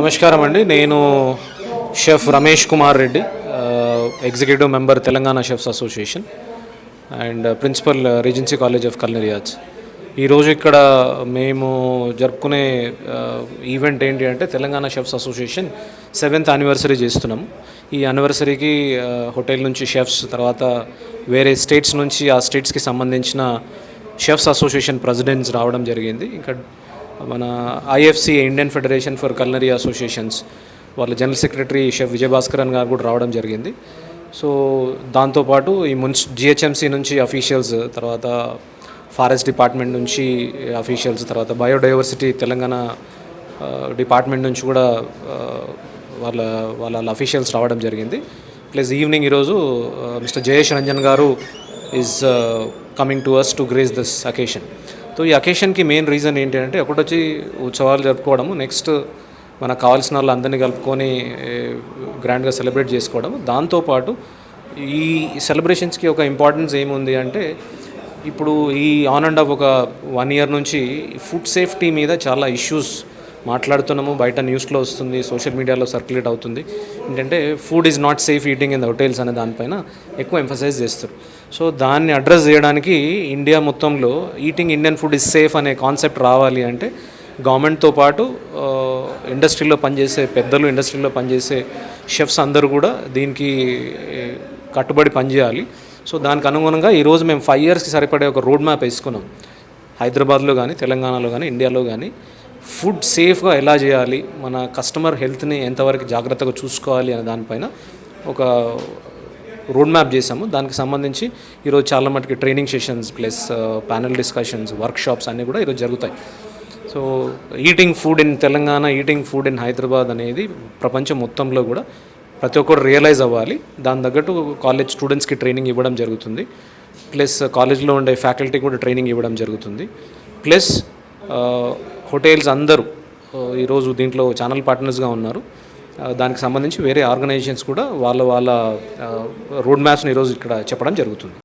నమస్కారం అండి. నేను chef Ramesh Kumar Reddy, executive member Telangana chefs association and principal regency college of culinary arts. ఈరోజు ఇక్కడ మేము జరుపుకునే ఈవెంట్ ఏంటి అంటే Telangana chefs association 7th anniversary చేస్తున్నాము. ఈ యానివర్సరీకి హోటల్ నుంచి షెఫ్స్, తర్వాత వేరే స్టేట్స్ నుంచి ఆ స్టేట్స్కి సంబంధించిన షెఫ్స్ అసోసియేషన్ ప్రెసిడెంట్స్ రావడం జరిగింది. ఇంకా మన IFC, Indian federation for culinary associations, వాళ్ళ జనరల్ సెక్రటరీ షెఫ్ విజయభాస్కరన్ గారు కూడా రావడం జరిగింది. సో దాంతోపాటు ఈ జిహెచ్ఎంసీ నుంచి అఫీషియల్స్, తర్వాత ఫారెస్ట్ డిపార్ట్మెంట్ నుంచి అఫీషియల్స్, తర్వాత బయోడైవర్సిటీ తెలంగాణ డిపార్ట్మెంట్ నుంచి కూడా వాళ్ళ వాళ్ళ అఫీషియల్స్ రావడం జరిగింది. ప్లస్ ఈవినింగ్ ఈరోజు mister Jayesh Ranjan garu is coming to us to grace this occasion. So ఈ అకేషన్కి మెయిన్ రీజన్ ఏంటి అంటే, ఒకటొచ్చి ఉత్సవాలు జరుపుకోవడము, నెక్స్ట్ మనకు కావాల్సిన వాళ్ళు అందరినీ కలుపుకొని గ్రాండ్గా సెలబ్రేట్ చేసుకోవడం. దాంతోపాటు ఈ సెలబ్రేషన్స్కి ఒక ఇంపార్టెన్స్ ఏముంది అంటే, ఇప్పుడు ఈ ఆన్ అండ్ ఆఫ్ ఒక 1 year నుంచి ఫుడ్ సేఫ్టీ మీద చాలా ఇష్యూస్ మాట్లాడుతున్నాము. బయట న్యూస్లో వస్తుంది, సోషల్ మీడియాలో సర్క్యులేట్ అవుతుంది. ఏంటంటే food is not safe eating in the hotels అనే దానిపైన ఎక్కువ ఎంఫసైజ్ చేస్తారు. సో దాన్ని అడ్రస్ చేయడానికి ఇండియా మొత్తంలో eating Indian food is safe అనే కాన్సెప్ట్ రావాలి అంటే గవర్నమెంట్తో పాటు ఇండస్ట్రీలో పనిచేసే పెద్దలు, ఇండస్ట్రీలో పనిచేసే షెఫ్స్ అందరూ కూడా దీనికి కట్టుబడి పనిచేయాలి. సో దానికి అనుగుణంగా ఈరోజు మేము 5 yearsకి సరిపడే ఒక రోడ్ మ్యాప్ వేసుకున్నాం. హైదరాబాద్లో కానీ, తెలంగాణలో కానీ, ఇండియాలో కానీ ఫుడ్ సేఫ్గా ఎలా చేయాలి, మన కస్టమర్ హెల్త్ని ఎంతవరకు జాగ్రత్తగా చూసుకోవాలి అనే దానిపైన ఒక రోడ్ మ్యాప్ చేసాము. దానికి సంబంధించి ఈరోజు చాలా మటుకు training sessions plus panel discussions, workshops అన్నీ కూడా ఈరోజు జరుగుతాయి. So eating food in Telangana, eating food in Hyderabad అనేది ప్రపంచం మొత్తంలో కూడా ప్రతి ఒక్కరు రియలైజ్ అవ్వాలి. దాని తగ్గట్టు కాలేజ్ స్టూడెంట్స్కి ట్రైనింగ్ ఇవ్వడం జరుగుతుంది. ప్లస్ కాలేజ్లో ఉండే ఫ్యాకల్టీ కూడా ట్రైనింగ్ ఇవ్వడం జరుగుతుంది. ప్లస్ హోటల్స్ అందరూ ఈరోజు దీంట్లో ఛానల్ పార్ట్నర్స్గా ఉన్నారు. దానికి సంబంధించి వేరే ఆర్గనైజేషన్స్ కూడా వాళ్ళ రోడ్ మ్యాప్స్ని ఈరోజు ఇక్కడ చెప్పడం జరుగుతుంది.